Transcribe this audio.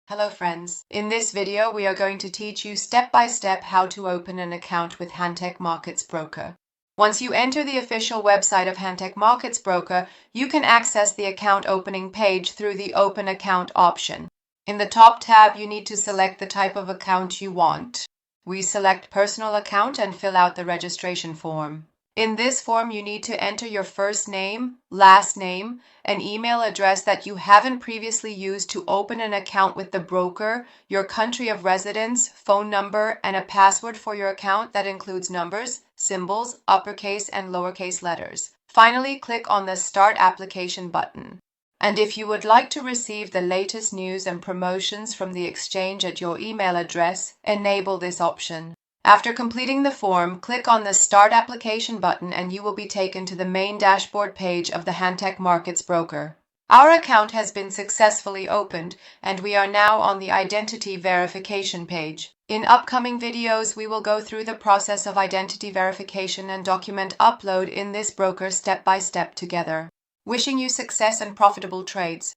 Hello friends, in this video we are going to teach you step by step how to open an account with Hantec Markets Broker. Once you enter the official website of Hantec Markets Broker, you can access the account opening page through the Open Account option. In the top tab you need to select the type of account you want. We select Personal Account and fill out the registration form. In this form, you need to enter your first name, last name, an email address that you haven't previously used to open an account with the broker, your country of residence, phone number, and a password for your account that includes numbers, symbols, uppercase and lowercase letters. Finally, click on the Start Application button. And if you would like to receive the latest news and promotions from the exchange at your email address, enable this option. After completing the form, click on the Start Application button and you will be taken to the main dashboard page of the Hantec Markets Broker. Our account has been successfully opened and we are now on the Identity Verification page. In upcoming videos, we will go through the process of identity verification and document upload in this broker step by step together. Wishing you success and profitable trades.